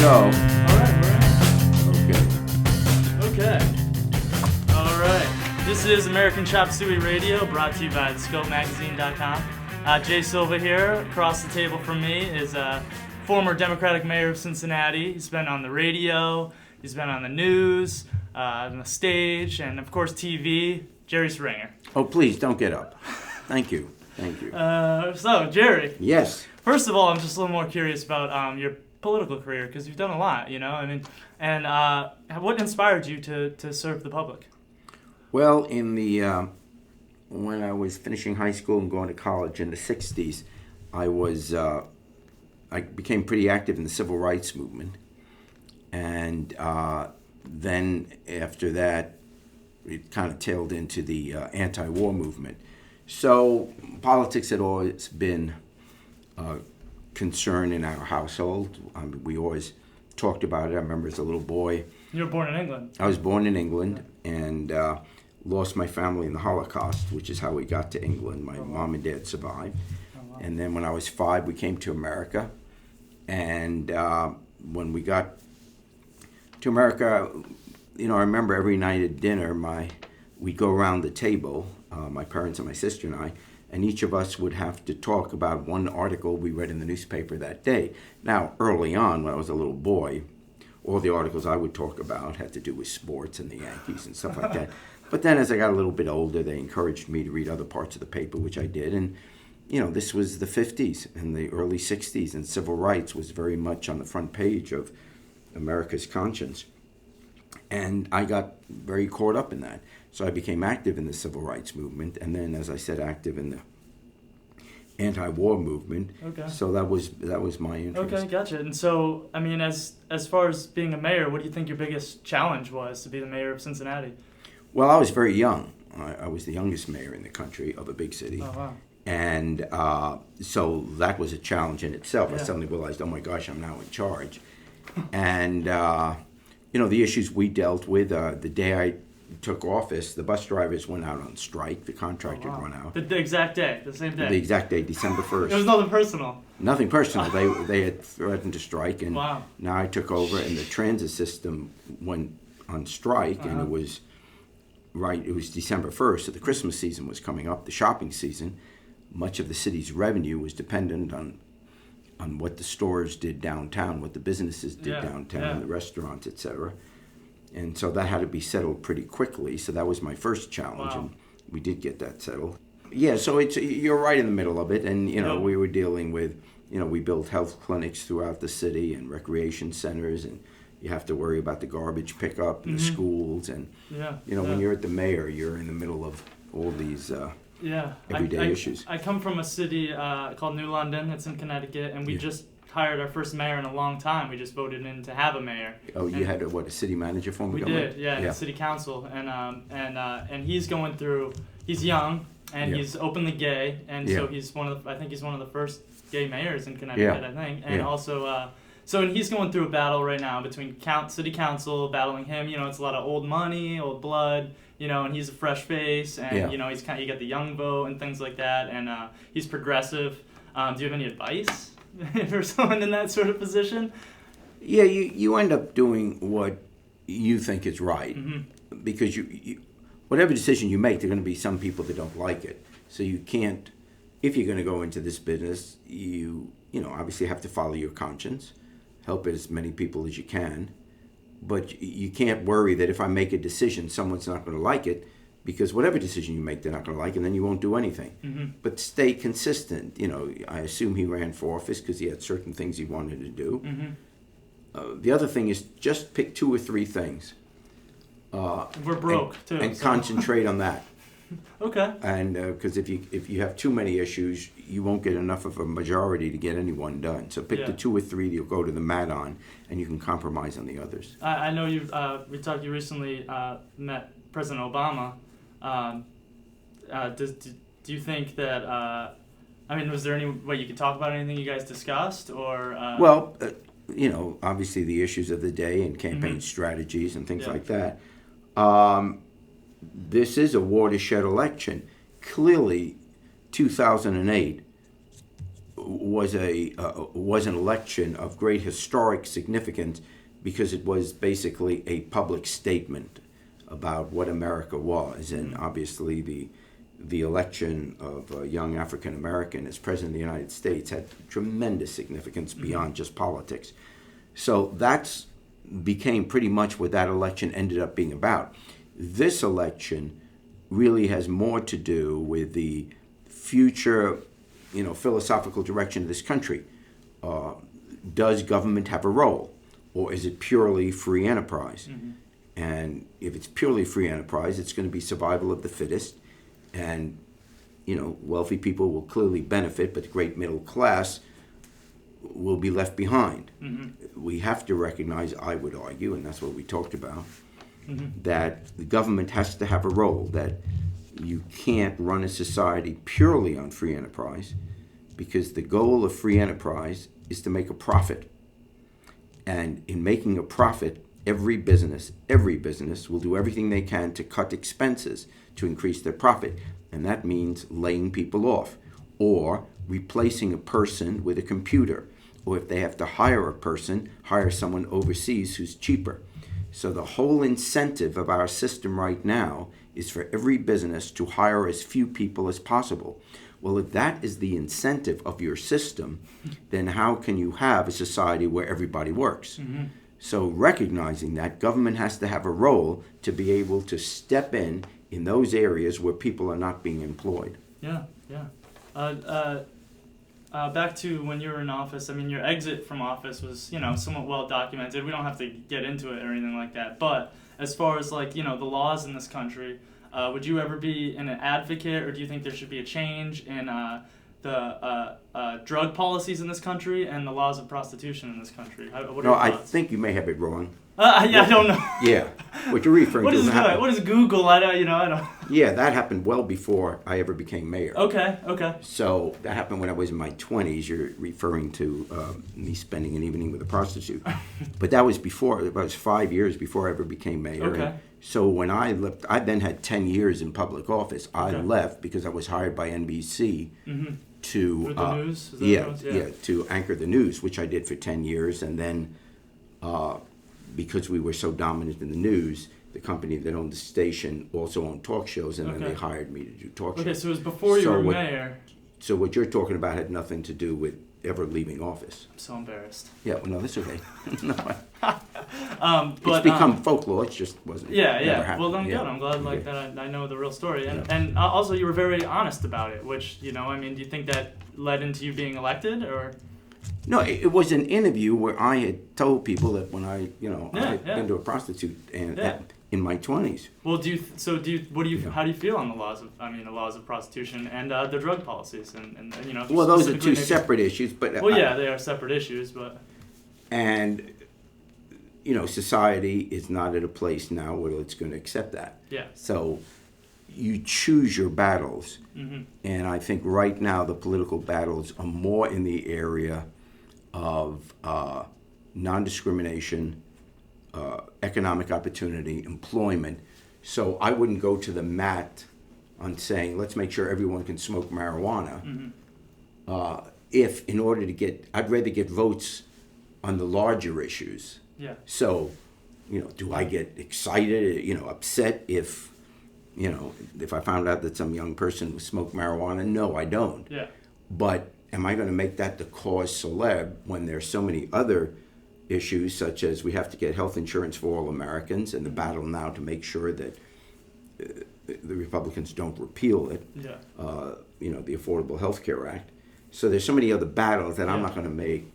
go. All right, we're in. Okay. Okay. All right. This is American Chop Suey Radio, brought to you by TheScopeMagazine.com. Jay Silva here. Across the table from me is former Democratic mayor of Cincinnati. He's been on the radio, he's been on the news, on the stage, and of course TV, Jerry Springer. Oh, please don't get up. Thank you. So, Jerry. Yes. First of all, I'm just a little more curious about your political career, because you've done a lot, you know? I mean, and what inspired you to serve the public? Well, when I was finishing high school and going to college in the 60s, I became pretty active in the civil rights movement. And then after that, it kind of tailed into the anti-war movement. So politics had always been a concern in our household. We always talked about it. I remember as a little boy. You were born in England. I was born in England and lost my family in the Holocaust, which is how we got to England. My mom and dad survived. Oh, wow. And then when I was 5, we came to America. And when we got to America, you know, I remember every night at dinner, we'd go around the table, my parents and my sister and I, and each of us would have to talk about one article we read in the newspaper that day. Now, early on, when I was a little boy, all the articles I would talk about had to do with sports and the Yankees and stuff like that. But then as I got a little bit older, they encouraged me to read other parts of the paper, which I did. And, you know, this was the 50s and the early 60s, and civil rights was very much on the front page of America's conscience. And I got very caught up in that. So I became active in the civil rights movement, and then, as I said, active in the anti-war movement. Okay. So that was my interest. Okay, gotcha. And so, I mean, as far as being a mayor, what do you think your biggest challenge was to be the mayor of Cincinnati? Well, I was very young. I was the youngest mayor in the country of a big city. Oh, wow. And so that was a challenge in itself. Yeah. I suddenly realized, oh my gosh, I'm now in charge. And, you know, the issues we dealt with, the day I took office, the bus drivers went out on strike. The contract had run out. The exact day, the same day. The exact day, December 1st. It was nothing personal. Nothing personal. They had threatened to strike, and Wow. now I took over, and the transit system went on strike, and it was December 1st, so the Christmas season was coming up, the shopping season. Much of the city's revenue was dependent on what the stores did downtown, what the businesses did downtown, the restaurants, etc. And so that had to be settled pretty quickly. So that was my first challenge, Wow. and we did get that settled. Yeah, so you're right in the middle of it, and you know we were dealing with, you know, we built health clinics throughout the city and recreation centers, and you have to worry about the garbage pickup and the schools, and you know when you're at the mayor, you're in the middle of all these everyday issues. I come from a city called New London. It's in Connecticut, and we just hired our first mayor in a long time. We just voted in to have a mayor. Oh, you had a city manager form of government? We did, in the city council, and he's going through. He's young and he's openly gay, and so he's I think he's one of the first gay mayors in Connecticut. I think, and also. And he's going through a battle right now between city council battling him. You know, it's a lot of old money, old blood. You know, and he's a fresh face, and you know, you got the young vote and things like that. And he's progressive. Do you have any advice for someone in that sort of position? Yeah, you end up doing what you think is right, because you whatever decision you make, there are going to be some people that don't like it. So you can't, if you're going to go into this business, you know, obviously have to follow your conscience, help as many people as you can, but you can't worry that if I make a decision, someone's not going to like it, because whatever decision you make, they're not going to like, and then you won't do anything. But stay consistent. You know, I assume he ran for office because he had certain things he wanted to do. The other thing is just pick 2 or 3 things. We're broke too, and concentrate on that. Okay. And because if you have too many issues, you won't get enough of a majority to get any one done. So pick the 2 or 3 you'll go to the mat on, and you can compromise on the others. I know you recently met President Obama. Do you think that? I mean, was there any way you could talk about anything you guys discussed, or? Well, you know, obviously the issues of the day and campaign strategies and things like that. This is a watershed election. Clearly, 2008 was an election of great historic significance because it was basically a public statement about what America was, and obviously the election of a young African American as president of the United States had tremendous significance beyond just politics. So that's became pretty much what that election ended up being about. This election really has more to do with the future, philosophical direction of this country. Does government have a role, or is it purely free enterprise? And if it's purely free enterprise, it's going to be survival of the fittest, and wealthy people will clearly benefit, but the great middle class will be left behind. We have to recognize, I would argue, and that's what we talked about, that the government has to have a role, that you can't run a society purely on free enterprise, because the goal of free enterprise is to make a profit. And in making a profit, every business will do everything they can to cut expenses to increase their profit. And that means laying people off, or replacing a person with a computer, or if they have to hire a person, hire someone overseas who's cheaper. So the whole incentive of our system right now is for every business to hire as few people as possible. Well, if that is the incentive of your system, then how can you have a society where everybody works? So recognizing that, government has to have a role to be able to step in those areas where people are not being employed. Yeah. Back to when you were in office, I mean, your exit from office was, somewhat well documented. We don't have to get into it or anything like that. But as far as the laws in this country, would you ever be an advocate, or do you think there should be a change in the drug policies in this country and the laws of prostitution in this country? What are your I thoughts? think you may have it wrong. I don't know. Yeah, what you're referring to happened. What is Google? I don't. Yeah, that happened well before I ever became mayor. Okay. So that happened when I was in my 20s. You're referring to me spending an evening with a prostitute. But that was before. It was 5 years before I ever became mayor. Okay. And so when I left, I then had 10 years in public office. I Okay. left because I was hired by NBC to With the news? Is that what it was? yeah, to anchor the news, which I did for 10 years, and then because we were so dominant in the news, the company that owned the station also owned talk shows, and then they hired me to do talk shows. Okay, so it was before you were mayor. So what you're talking about had nothing to do with ever leaving office. I'm so embarrassed. Yeah, well, no, that's okay. No, But, it's become folklore. It just wasn't. Yeah. Never happened. Well, then Yeah. good. I'm glad Okay. that I know the real story, and also you were very honest about it. Which do you think that led into you being elected, or? No, it was an interview where I had told people that when I had Yeah. been to a prostitute and Yeah. in my 20s. Well, how do you feel on the laws of prostitution and the drug policies and Well, those are specifically two maybe- separate issues, but Well, yeah, they are separate issues, but and society is not at a place now where it's going to accept that. yeah. So you choose your battles, and I think right now the political battles are more in the area of non-discrimination, economic opportunity, employment. So I wouldn't go to the mat on saying, let's make sure everyone can smoke marijuana. If in order to I'd rather get votes on the larger issues. Yeah. So, do I get excited, upset if I found out that some young person smoked marijuana? No, I don't. Yeah. But am I going to make that the cause celeb when there's so many other issues, such as we have to get health insurance for all Americans, and the battle now to make sure that the Republicans don't repeal it, Yeah. the Affordable Health Care Act. So there's so many other battles that I'm Yeah. not going to make,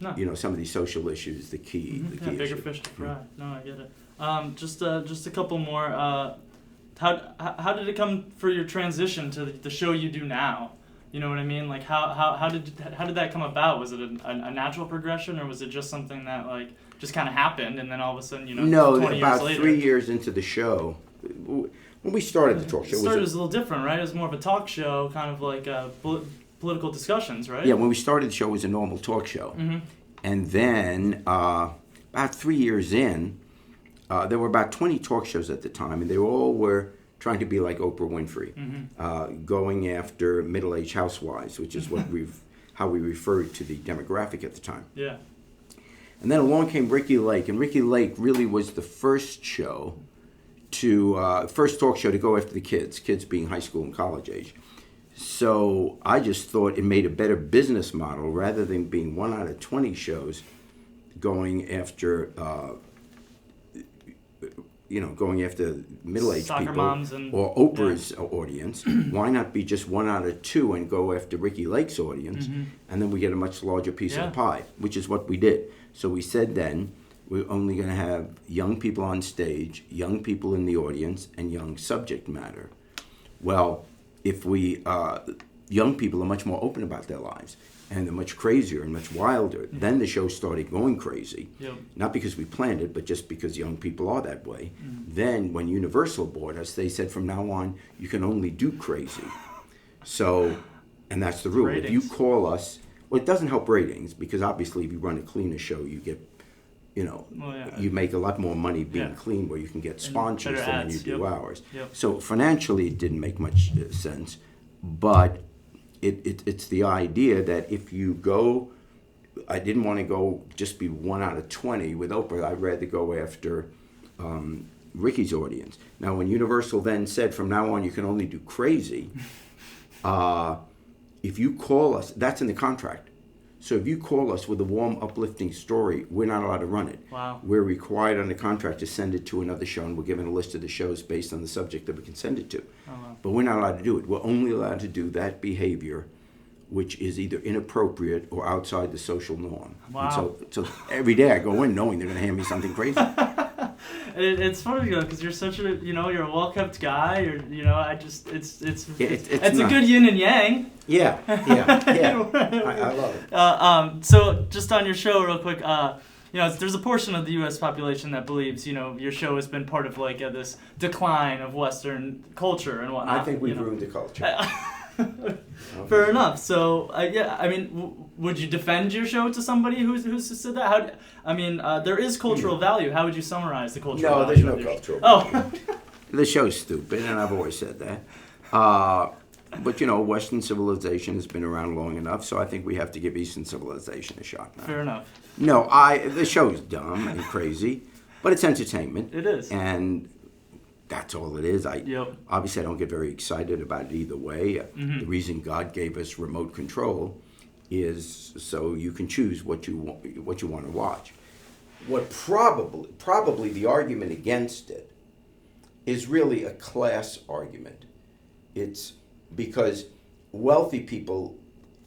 No. some of these social issues the key. The key Bigger issue. fish to fry. No, I get it. Just a couple more. How did it come for your transition to the show you do now? You know what I mean? Like how did that come about? Was it a natural progression, or was it just something that just kind of happened and then all of a sudden No, 20 about years later? 3 years into the show, when we started the talk show, It started as a little different, right? It was more of a talk show, kind of like political discussions, right? yeah, when we started the show, it was a normal talk show. And then about 3 years in, there were about 20 talk shows at the time, and they all were trying to be like Oprah Winfrey, going after middle-aged housewives, which is what we've how we referred to the demographic at the time. Yeah. And then along came Ricky Lake, and Ricky Lake really was the first first talk show to go after the kids being high school and college age. So I just thought it made a better business model rather than being 1 out of 20 shows going after, middle-aged Soccer people moms and, or Oprah's audience. Why not be just 1 out of 2 and go after Ricky Lake's audience, and then we get a much larger piece of the pie, which is what we did. So we said then, we're only going to have young people on stage, young people in the audience, and young subject matter. Well, if young people are much more open about their lives, and they're much crazier and much wilder, then the show started going crazy. Yep. Not because we planned it, but just because young people are that way. Then when Universal bought us, they said from now on, you can only do crazy. So, and that's the rule. Ratings. If you call us, well, it doesn't help ratings, because obviously if you run a cleaner show, you get, you make a lot more money being clean, where you can get sponsors than when you do ours. Yep. So financially, it didn't make much sense, but it's the idea that if you go, I didn't want to go just be 1 out of 20 with Oprah. I'd rather go after Ricky's audience. Now, when Universal then said from now on you can only do crazy, if you call us, that's in the contract. So if you call us with a warm, uplifting story, we're not allowed to run it. Wow. We're required under contract to send it to another show, and we're given a list of the shows based on the subject that we can send it to. Oh, wow. But we're not allowed to do it. We're only allowed to do that behavior which is either inappropriate or outside the social norm. Wow. And so every day I go in knowing they're going to hand me something crazy. It's funny because you're such a you're a well kept guy. It's a good yin and yang. Yeah. I love it. So just on your show, real quick, there's a portion of the U.S. population that believes your show has been part of this decline of Western culture and whatnot. I think we've ruined the culture. Fair enough. So would you defend your show to somebody who's said that? There is cultural value. How would you summarize the cultural value? No, there's no cultural value. The show's stupid, and I've always said that. But Western civilization has been around long enough, so I think we have to give Eastern civilization a shot now. Fair enough. No, the show's dumb and crazy, but it's entertainment. It is. And that's all it is. Obviously, I don't get very excited about it either way. The reason God gave us remote control is so you can choose what you want to watch. What probably the argument against it is really a class argument. It's because wealthy people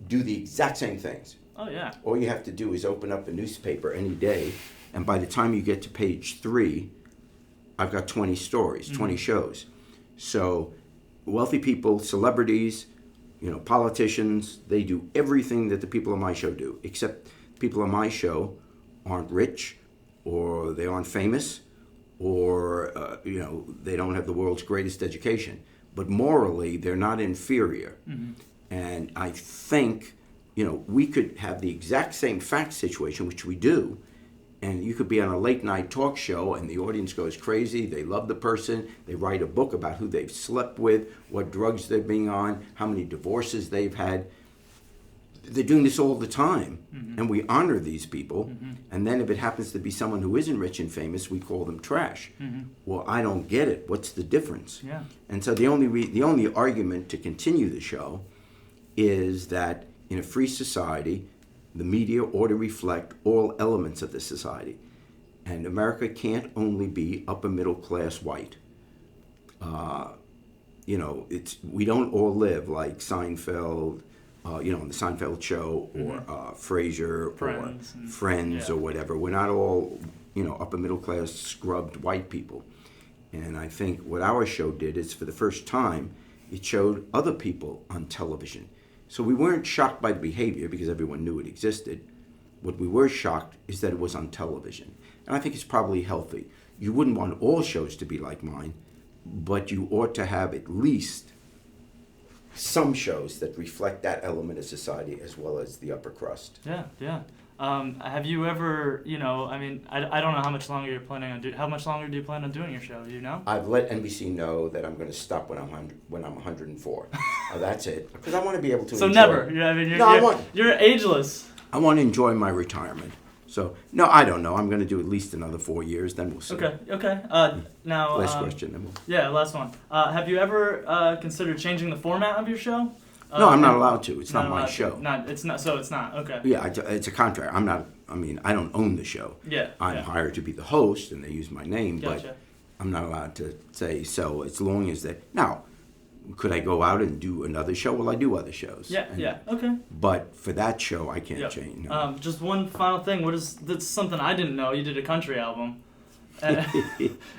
do the exact same things. Oh, yeah. All you have to do is open up a newspaper any day, and by the time you get to page 3, I've got 20 stories, 20 shows. So wealthy people, celebrities, politicians, they do everything that the people on my show do, except people on my show aren't rich, or they aren't famous, or they don't have the world's greatest education. But morally, they're not inferior. And I think, we could have the exact same fact situation, which we do, and you could be on a late night talk show and the audience goes crazy. They love the person. They write a book about who they've slept with, what drugs they're being on, how many divorces they've had. They're doing this all the time, and we honor these people. And then if it happens to be someone who isn't rich and famous, we call them trash. Well, I don't get it. What's the difference? Yeah. And so the only argument to continue the show is that in a free society, the media ought to reflect all elements of the society. And America can't only be upper middle class white. We don't all live like Seinfeld, on the Seinfeld show, or Frasier, Friends, or whatever. We're not all, upper middle class scrubbed white people. And I think what our show did is, for the first time, it showed other people on television. So we weren't shocked by the behavior because everyone knew it existed. What we were shocked is that it was on television. And I think it's probably healthy. You wouldn't want all shows to be like mine, but you ought to have at least some shows that reflect that element of society as well as the upper crust. Yeah. Have you ever, I mean, I don't know how much longer you're planning on how much longer do you plan on doing your show? Do you know? I've let NBC know that I'm going to stop when I'm 104. That's it. Because I want to be able to. So enjoy. never. I mean, you're ageless. I want to enjoy my retirement. So no, I don't know. I'm going to do at least another 4 years. Then we'll see. Okay. Now. Last question. Then last one. Have you ever considered changing the format of your show? No, I'm not allowed to. It's not my show. It's not. So it's not. Okay. Yeah, it's a contract. I'm not. I mean, I don't own the show. Yeah. I'm hired to be the host, and they use my name, Gotcha. but I'm not allowed to say so. As long as they now, could I go out and do another show? Well, I do other shows. Yeah. Okay. But for that show, I can't change. No. Just one final thing. That's something I didn't know. You did a country album.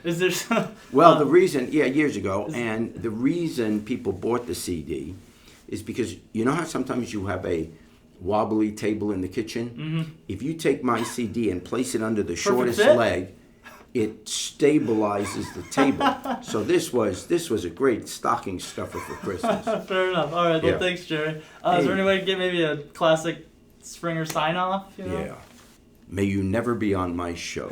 Is there some, well, the reason, years ago, and the reason people bought the CD is because you know how sometimes you have a wobbly table in the kitchen? Mm-hmm. If you take my CD and place it under the shortest fit? leg, it stabilizes the table. So this was a great stocking stuffer for Christmas. Fair enough. All right. Well, Yeah. thanks, Jerry. Is there any way to get maybe a classic Springer sign off? Yeah. May you never be on my show.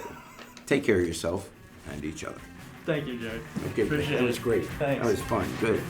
Take care of yourself and each other. Thank you, Jerry. Okay, Appreciate that was it. great. Thanks. That was fun. Good.